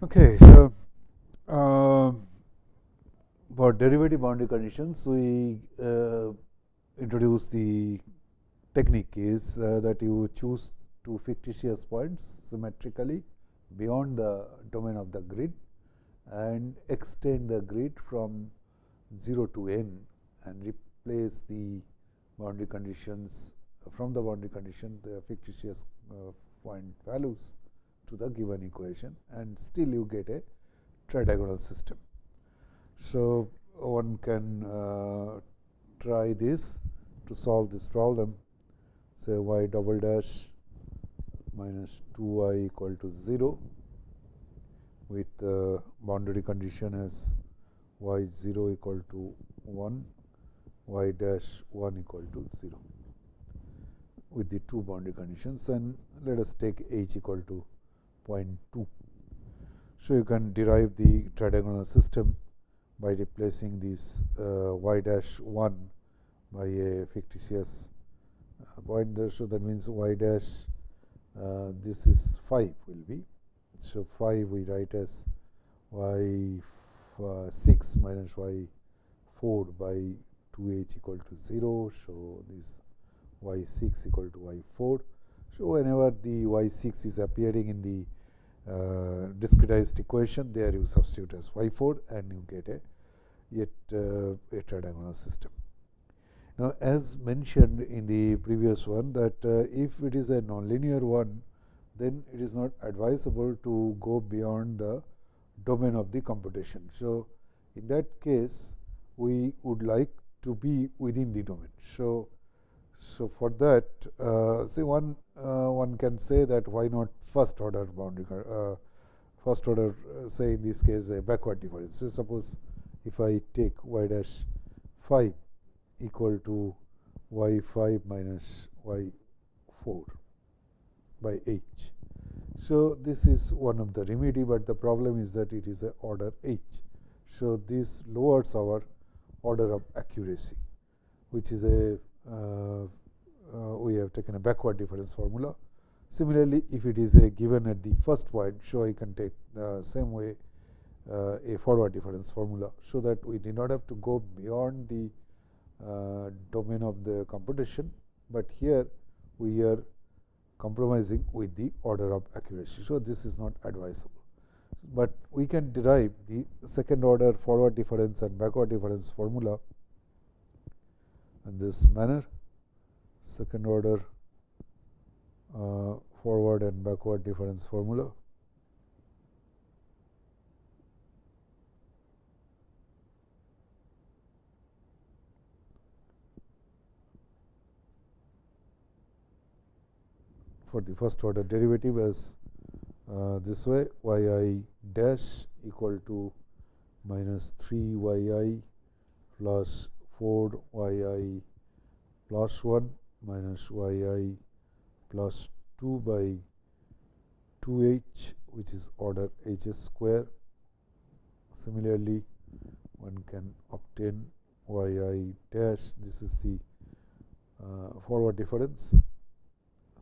Okay, so for derivative boundary conditions, we introduce the technique is that you choose two fictitious points symmetrically beyond the domain of the grid and extend the grid from 0 to n and replace the boundary conditions from the boundary condition the fictitious point values to the given equation, and still you get a tridiagonal system. So one can try this to solve this problem. Say y double dash minus 2y equal to 0 with boundary condition as y 0 equal to 1, y dash 1 equal to 0 with the two boundary conditions, and let us take h equal to 0.2. So you can derive the tridiagonal system by replacing this y dash 1 by a fictitious point there. So that means y dash this is 5 will be. So 5 we write as y 6 minus y 4 by 2h equal to 0. So this y 6 equal to y 4. So whenever the y 6 is appearing in the discretized equation, there you substitute as y 4 and you get a tridiagonal system. Now, as mentioned in the previous one, that if it is a nonlinear one, then it is not advisable to go beyond the domain of the computation. So in that case, we would like to be within the domain. So for that, say one can say that why not first order boundary, first order, say in this case a backward difference. So suppose if I take y dash 5 equal to y 5 minus y 4 by h. So this is one of the remedy, but the problem is that it is a order h. So this lowers our order of accuracy, which is a we have taken a backward difference formula. Similarly, if it is a given at the first point, so I can take the same way a forward difference formula, so that we do not have to go beyond the domain of the computation, but here we are compromising with the order of accuracy. So this is not advisable, but we can derive the second order forward difference and backward difference formula in this manner. Second order forward and backward difference formula. For the first order derivative as this way, yi dash equal to minus 3yi plus 4yi plus 1 minus yi plus 2 by 2h, which is order hs square. Similarly, one can obtain yi dash, this is the forward difference.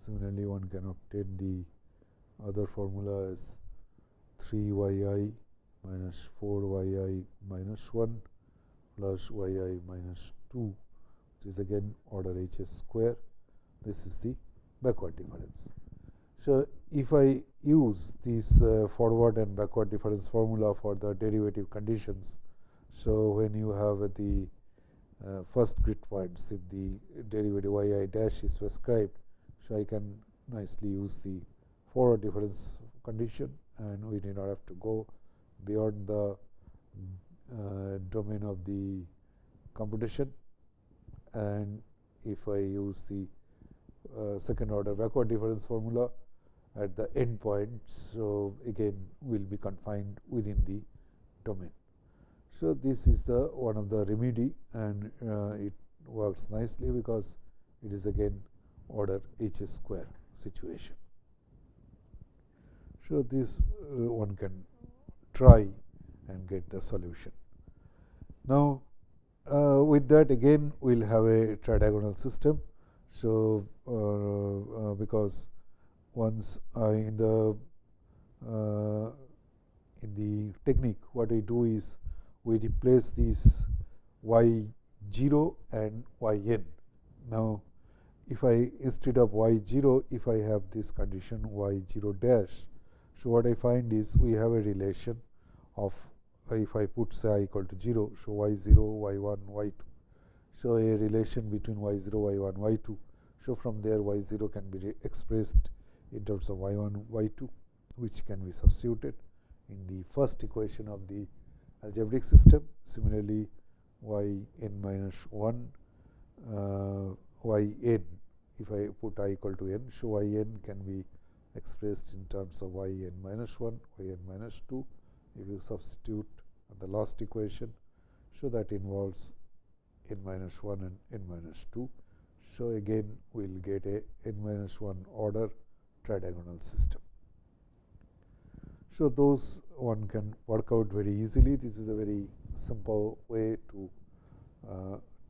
Similarly, one can obtain the other formula as 3yi minus 4yi minus 1 plus yi minus 2, which is again order hs square. This is the backward difference. So if I use these forward and backward difference formula for the derivative conditions, so when you have the first grid points, if the derivative yi dash is prescribed, so I can nicely use the forward difference condition, and we do not have to go beyond the domain of the computation. And if I use the second order backward difference formula at the end point, so again will be confined within the domain. So this is the one of the remedy, and it works nicely because it is again order hs square situation. So this one can try and get the solution. Now with that again we'll have a tridiagonal system. So because once in in the technique, what we do is we replace these y0 and yn. Now, if I instead of y0, if I have this condition y0 dash, so what I find is we have a relation of, if I put say I equal to 0, so y0, y1, y2. So a relation between y0, y1, y2. So from there y0 can be expressed in terms of y1, y2, which can be substituted in the first equation of the algebraic system. Similarly, yn minus 1, yn, if I put I equal to n, so yn can be expressed in terms of yn minus 1, yn minus 2. If you substitute the last equation, so that involves n minus 1 and n minus 2. So again we will get a n minus 1 order tridiagonal system. So those one can work out very easily. This is a very simple way to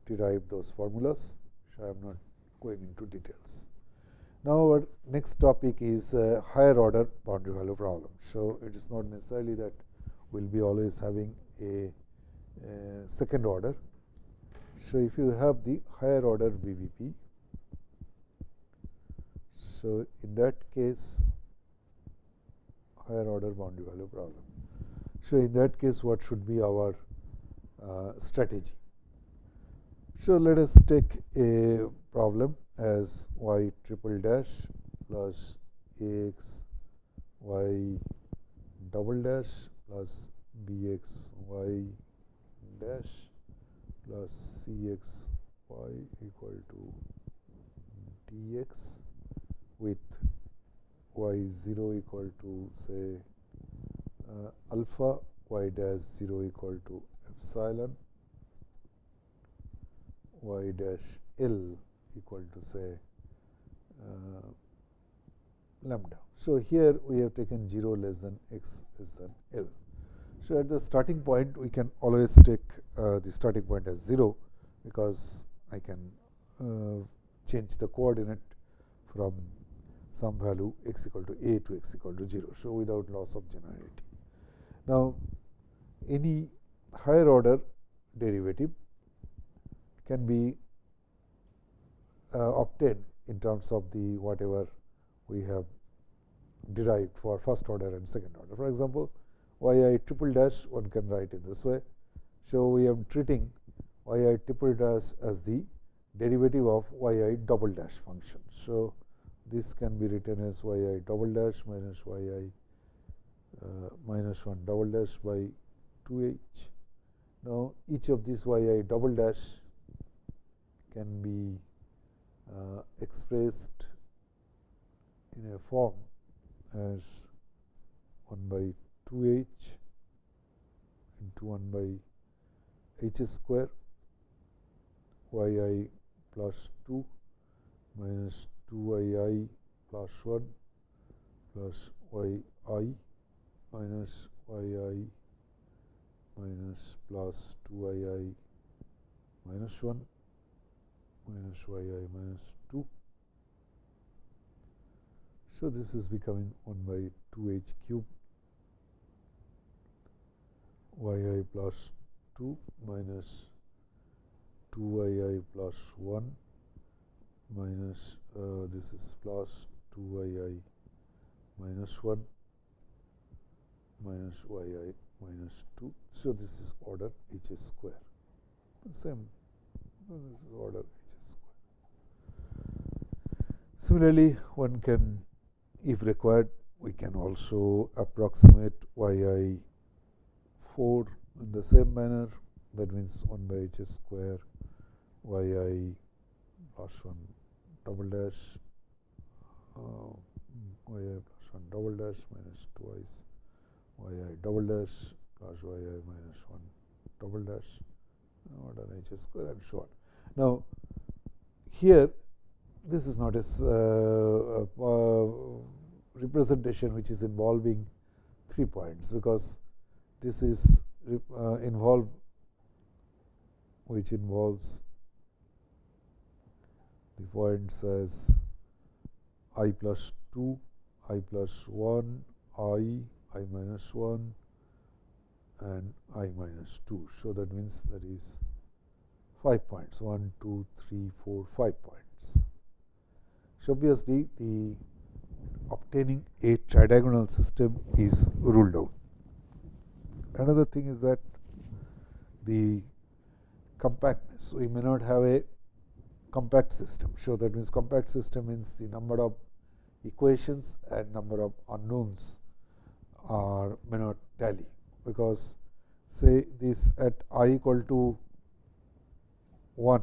derive those formulas. So I am not going into details. Now our next topic is higher order boundary value problem. So it is not necessarily that we will be always having a second order. So if you have the higher order BVP, so in that case, higher order boundary value problem. So in that case, what should be our strategy? So let us take a problem as y triple dash plus ax y double dash plus bx y dash plus cx y equal to dx with y0 equal to say alpha, y dash 0 equal to epsilon, y dash L equal to say lambda. So here we have taken 0 less than x less than L. So at the starting point we can always take the starting point as 0, because I can change the coordinate from some value x equal to a to x equal to 0. So without loss of generality. Now any higher order derivative can be obtained in terms of the whatever we have derived for first order and second order. For example, yi triple dash one can write in this way. So we are treating yi triple dash as the derivative of yi double dash function. So this can be written as yi double dash minus yi minus 1 double dash by 2h. Now each of these yi double dash can be expressed in a form as 1 by 2h into 1 by h square yi plus 2 minus 2yi plus 1 plus yi minus yi minus plus 2yi minus 1 minus yi minus 2. So this is becoming 1 by 2h cube yi plus 2 minus 2yi plus 1 minus this is plus 2yi minus 1 minus yi minus 2. So this is order h square. Same, this is order h square. Similarly, one can, if required, we can also approximate yi 4 in the same manner. That means 1 by h square yi plus 1 double dash yi plus 1 double dash minus twice yi double dash plus yi minus 1 double dash order h square and so on. Now here this is not a representation which is involving 3 points, because this is which involves the points as I plus 2, I plus 1, I minus 1, and I minus 2. So that means that is 5 points, 1, 2, 3, 4, 5 points. So obviously the obtaining a tridiagonal system is ruled out. Another thing is that the compactness. We may not have a compact system. So that means compact system means the number of equations and number of unknowns are may not tally, because say this at I equal to 1,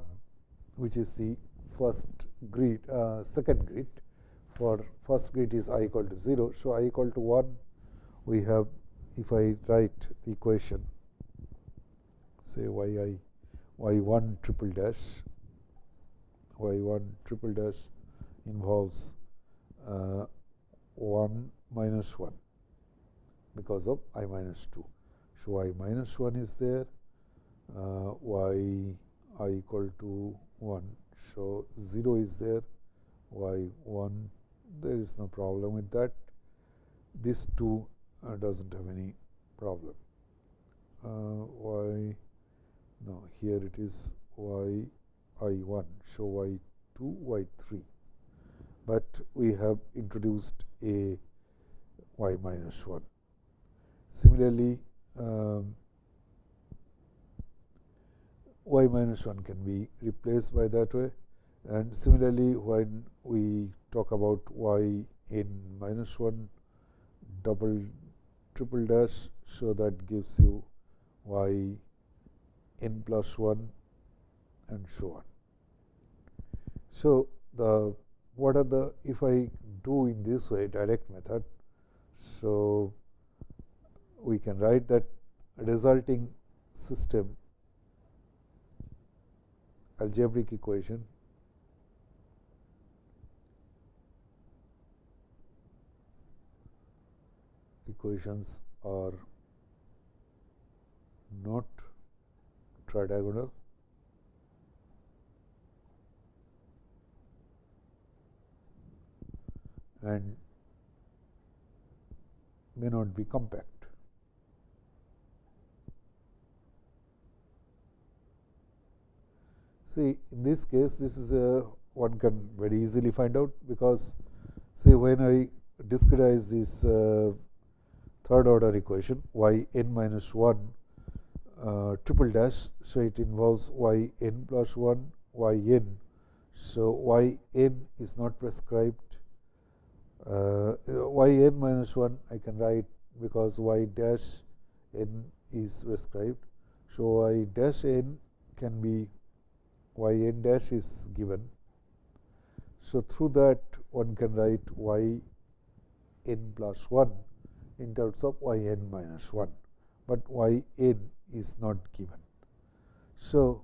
which is the first grid, second grid. For first grid is I equal to 0. So I equal to 1, we have, if I write the equation, say y1 triple dash, y1 triple dash involves 1 minus 1 because of I minus 2. So y minus 1 is there, y I equal to 1. So 0 is there, y1, there is no problem with that. This 2 doesn't have any problem. No, here it is y I1, so y2, y3. But we have introduced a y minus 1. Similarly, y minus 1 can be replaced by that way. And similarly, when we talk about y n minus 1 double triple dash, so that gives you y n plus 1 and so on. So what are the, if I do in this way direct method, so we can write that resulting system algebraic equation equations are not tridiagonal and may not be compact. See, in this case, this is one can very easily find out, because say when I discretize this third order equation y n minus 1 triple dash, so it involves y n plus 1 y n. So y n is not prescribed. Y n minus 1 I can write because y dash n is prescribed. So y dash n can be y n dash is given. So through that one can write y n plus 1 in terms of y n minus 1, but y n is not given. So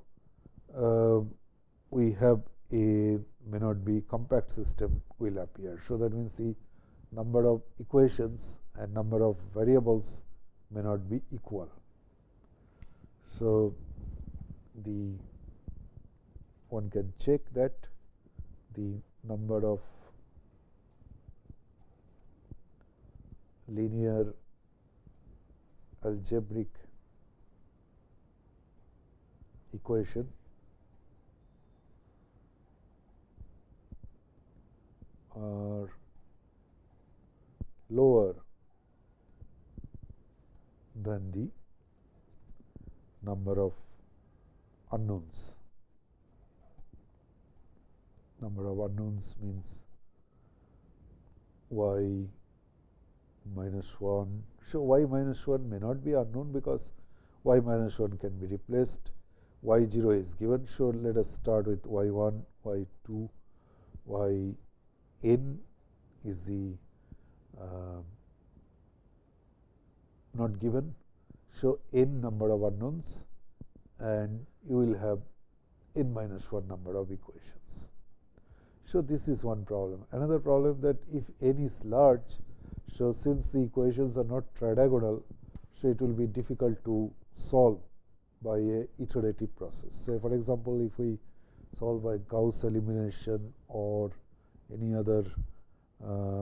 we have a may not be compact system will appear. So that means the number of equations and number of variables may not be equal. So the one can check that the number of linear algebraic equation are lower than the number of unknowns. Number of unknowns means y minus 1. So y minus 1 may not be unknown because y minus 1 can be replaced. y0 is given. So let us start with y1, y2, yn is the not given. So n number of unknowns, and you will have n minus 1 number of equations. So this is one problem. Another problem, that if n is large, so since the equations are not tridiagonal, so it will be difficult to solve by a iterative process. Say for example, if we solve by Gauss elimination or any other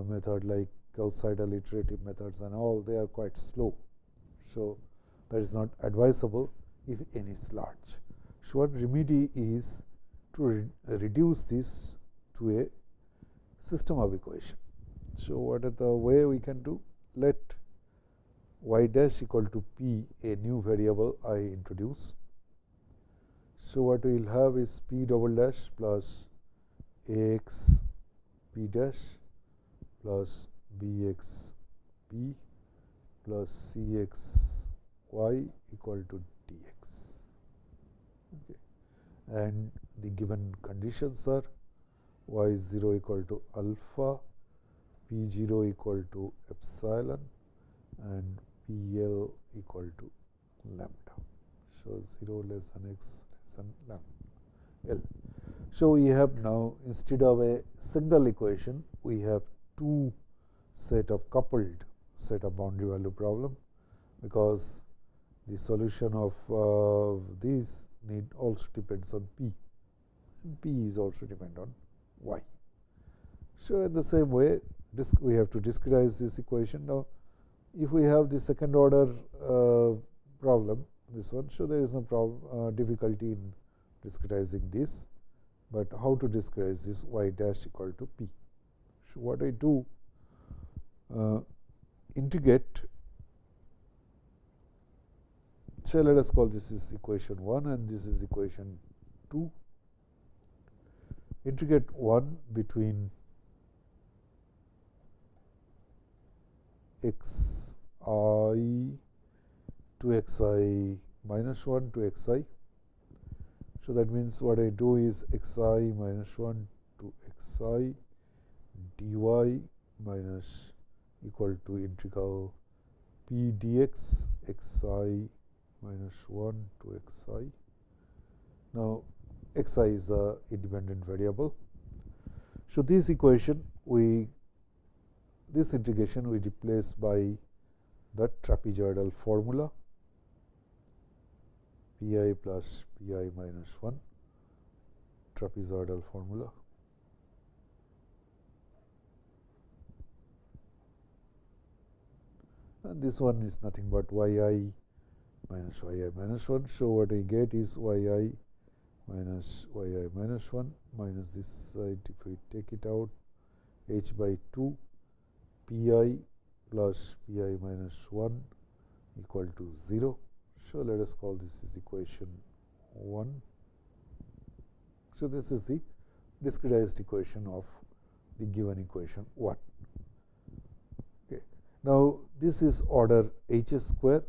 method like Gauss-Seidel iterative methods and all, they are quite slow. So that is not advisable if n is large. So, one remedy is to reduce this to a system of equation. So, what is the way we can do? Let y dash equal to p, a new variable I introduce. So, what we will have is p double dash plus ax p dash plus bx p plus cx y equal to dx. Okay. And the given conditions are y0 equal to alpha, p0 equal to epsilon, and pl equal to lambda. So, 0 less than x less than lambda L. So, we have now, instead of a single equation, we have two set of coupled set of boundary value problem, because the solution of these need also depends on p, and p is also depend on y. So, in the same way, we have to discretize this equation. Now, if we have the second order problem, this one, so there is no problem difficulty in discretizing this, but how to discretize this y dash equal to p? So, what I do, integrate. So, let us call this is equation 1 and this is equation 2. Integrate 1 between x I to x I minus 1 to x I. So, that means what I do is x I minus 1 to x I dy minus equal to integral p dx x I minus 1 to x I. Now, x I is the independent variable. So, this equation this integration we replace by the trapezoidal formula pi plus pi minus 1, trapezoidal formula. And this one is nothing but yi minus yi minus 1. So, what I get is yi minus yi minus 1 minus this side, if we take it out, h by 2 pi plus pi minus 1 equal to 0. So, let us call this is equation 1. So, this is the discretized equation of the given equation 1. Okay. Now, this is order h square,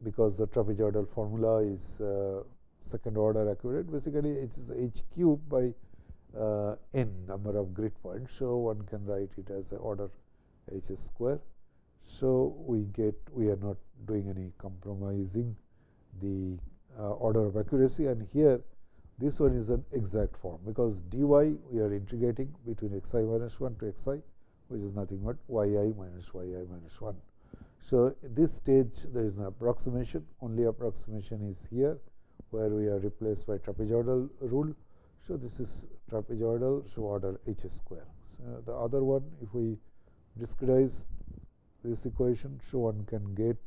because the trapezoidal formula is second order accurate. Basically, it is h cube by n number of grid points. So, one can write it as a order h square. So, we are not doing any compromising the order of accuracy, and here this one is an exact form, because dy we are integrating between x I minus 1 to x I, which is nothing but yi minus 1. So, at this stage there is an approximation, only approximation is here, where we are replaced by trapezoidal rule. So, this is trapezoidal, so order h square. So, the other one, if we discretize this equation, so one can get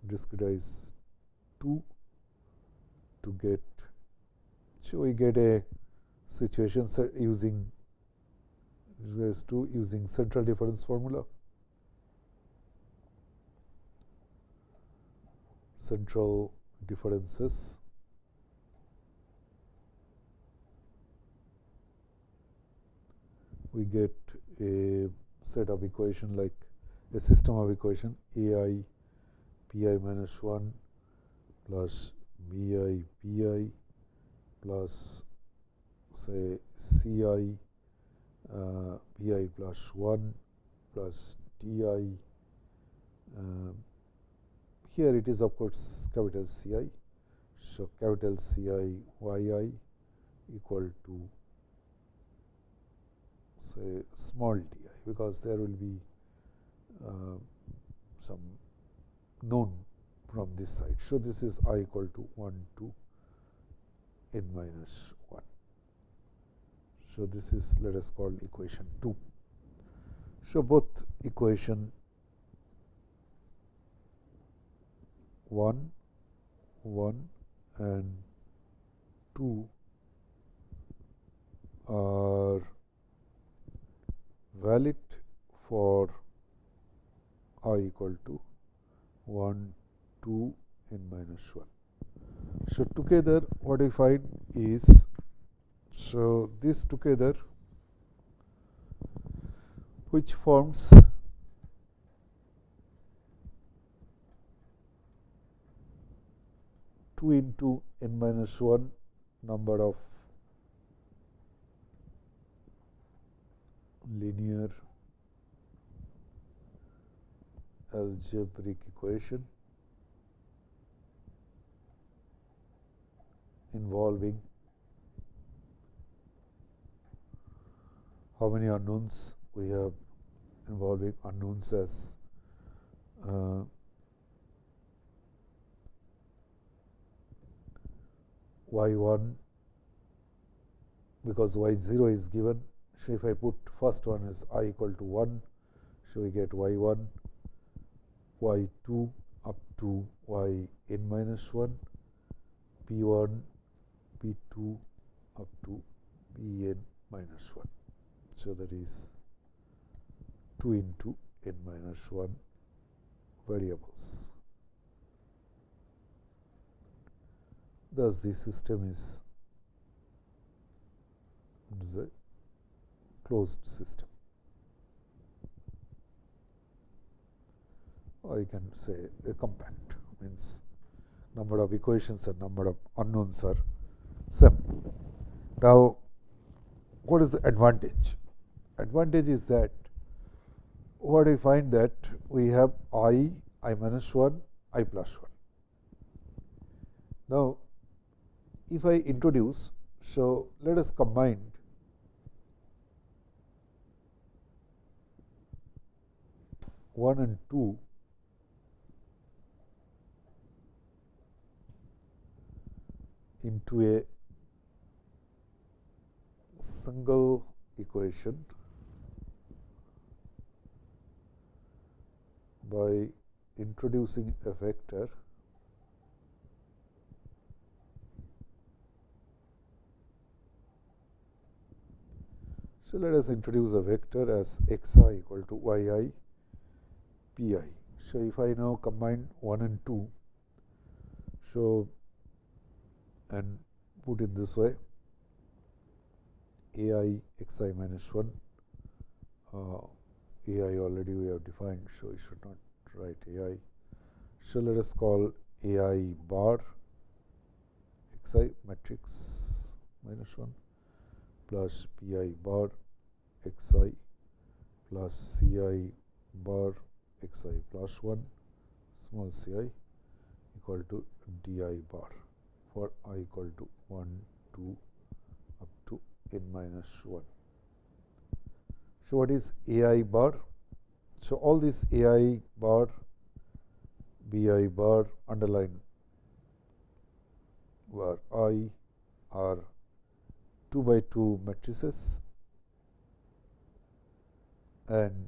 discretize 2 to get, so we get a situation using discretize 2 using central difference formula. Central differences we get a set of equation like a system of equation ai pi minus 1 plus bi pi plus say ci pi plus 1 plus ti. Here it is of course capital Ci. So, capital Ci yi equal to say small di, because there will be some known from this side. So, this is I equal to 1 to n minus 1. So, this is, let us call equation 2. So both equation 1, 1 and 2 are valid for I equal to 1, 2 n minus 1. So together what I find is, so this together which forms two into n minus 1 number of linear algebraic equation involving how many unknowns we have, involving unknowns as y1, because y0 is given. So if I put first one as I equal to 1, so we get y1, y2 up to yn minus 1, p1, p2 up to pn minus 1. So that is 2 into n minus 1 variables. Thus the system is a closed system. Or you can say a compact, means number of equations and number of unknowns are same. Now what is the advantage? Advantage is that what we find that we have I minus 1, I plus 1. Now if I introduce, so let us combine one and 2 into a single equation by introducing a vector So let us introduce a vector as xi equal to yi pi. So if I now combine 1 and 2, so and put it this way, ai xi minus 1, ai already we have defined, so we should not write ai. So let us call ai bar xi matrix minus 1 plus pi bar xi plus ci bar xi plus 1 small ci equal to di bar for I equal to 1, 2 up to n minus 1. So what is ai bar? So all this ai bar, bi bar, underline where I are 2 by 2 matrices, and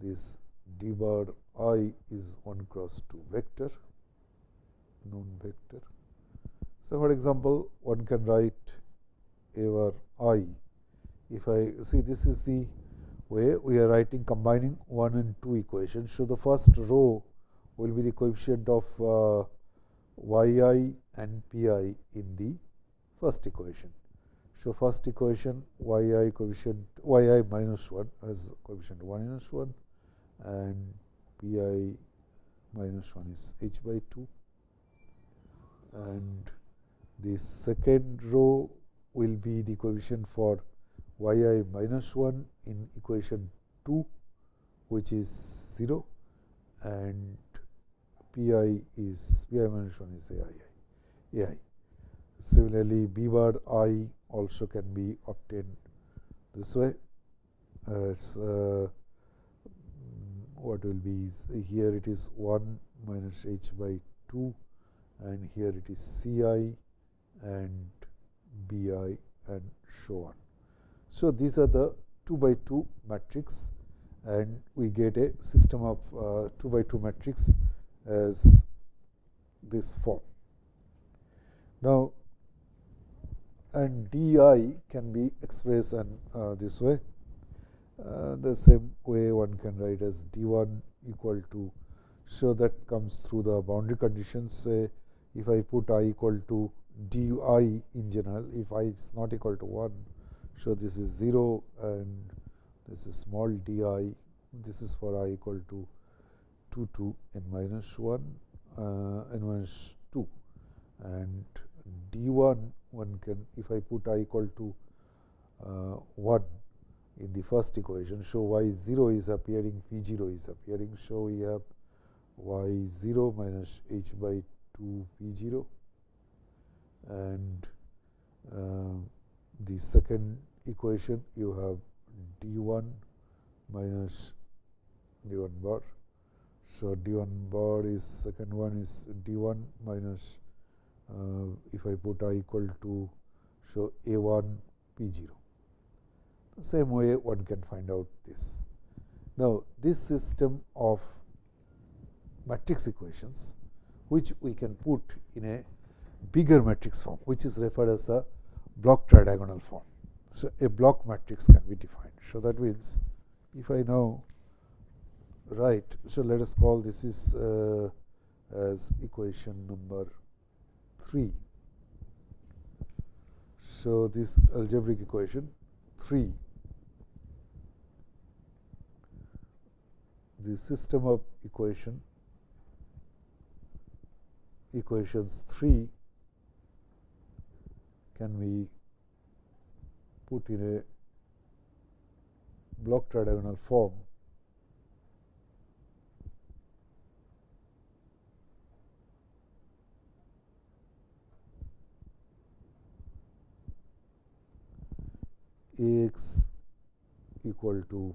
this d bar I is 1 cross 2 vector, known vector. So for example, one can write a bar I. If I see, this is the way we are writing, combining 1 and 2 equations. So the first row will be the coefficient of yi and pi in the first equation. So first equation yi coefficient yi minus 1 as coefficient 1 minus 1, and pi minus 1 is h by 2, and the second row will be the coefficient for yi minus 1 in equation 2, which is 0, and pi minus 1 is ai. Similarly, b bar I also can be obtained this way, as what will be here it is 1 minus h by 2, and here it is ci and bi and so on. So these are the 2 by 2 matrix and we get a system of 2 by 2 matrix as this form. Now, and di can be expressed in this way. The same way one can write as d1 equal to, so that comes through the boundary conditions. Say if I put I equal to di in general, if I is not equal to 1, so this is 0 and this is small di, this is for I equal to 2 to n minus 1, n minus 2, and d1 one can, if I put I equal to 1 in the first equation, so y0 is appearing, p0 is appearing, so we have y0 minus h by 2 p0, and the second equation you have d1 minus d1 bar. So d1 bar is, second one is d1 minus if I put I equal to, so a1 p0. The same way one can find out this. Now, this system of matrix equations, which we can put in a bigger matrix form, which is referred as the block tridiagonal form. So, a block matrix can be defined. So, that means if I now write, so let us call this is as equation number 3. So, this algebraic equation 3, the system of equations 3 can be put in a block tridiagonal form Ax equal to,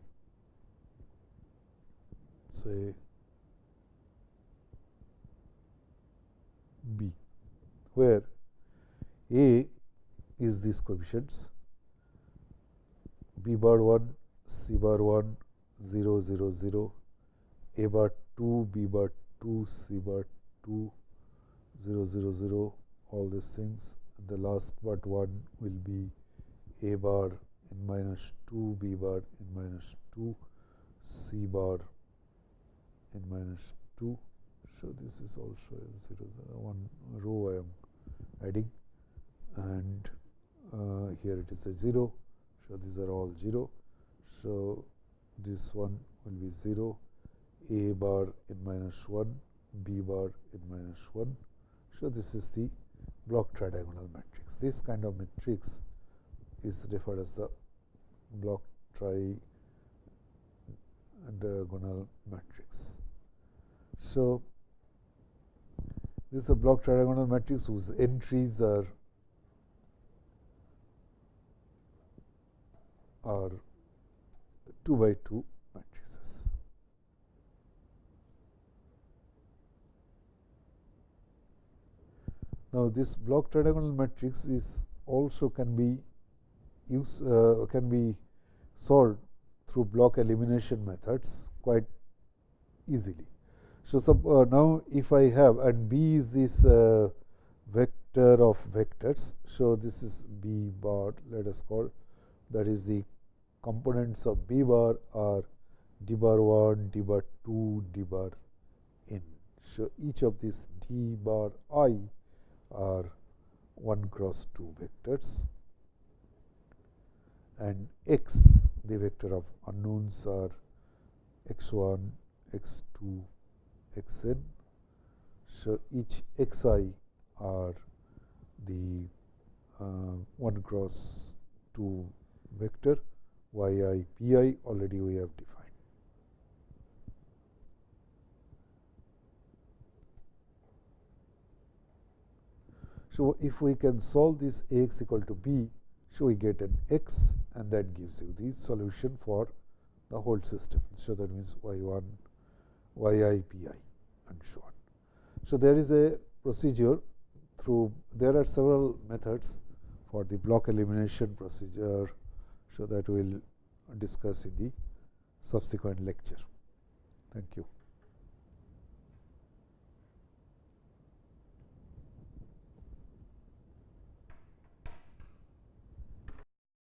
say, B, where A is these coefficients, B bar 1, C bar 1, 0, 0, 0, A bar 2, B bar 2, C bar 2, 0, 0, 0, all these things. The last but 1 will be A bar in minus 2, B bar in minus 2, C bar in minus 2. So, this is also a 0, 0, 1 row I am adding, and here it is a 0. So, these are all 0. So, this one will be 0, A bar in minus 1, B bar in minus 1. So, this is the block tridiagonal matrix. This kind of matrix is referred as the block tridiagonal matrix. So, this is a block tridiagonal matrix whose entries are 2 by 2 matrices. Now, this block tridiagonal matrix is also can be solved through block elimination methods quite easily. So, now if I have, and B is this vector of vectors, so this is B bar, let us call, that is the components of B bar are D bar 1, D bar 2, D bar n. So, each of these D bar I are 1 cross 2 vectors, and X, the vector of unknowns, are x1, x2, xn. So, each xi are the 1 cross 2 vector, yi, pi already we have defined. So, if we can solve this Ax equal to b, so we get an x, and that gives you the solution for the whole system. So, that means y1, yi, pi, and so on. So, there is a procedure through, there are several methods for the block elimination procedure. So, that we will discuss in the subsequent lecture. Thank you.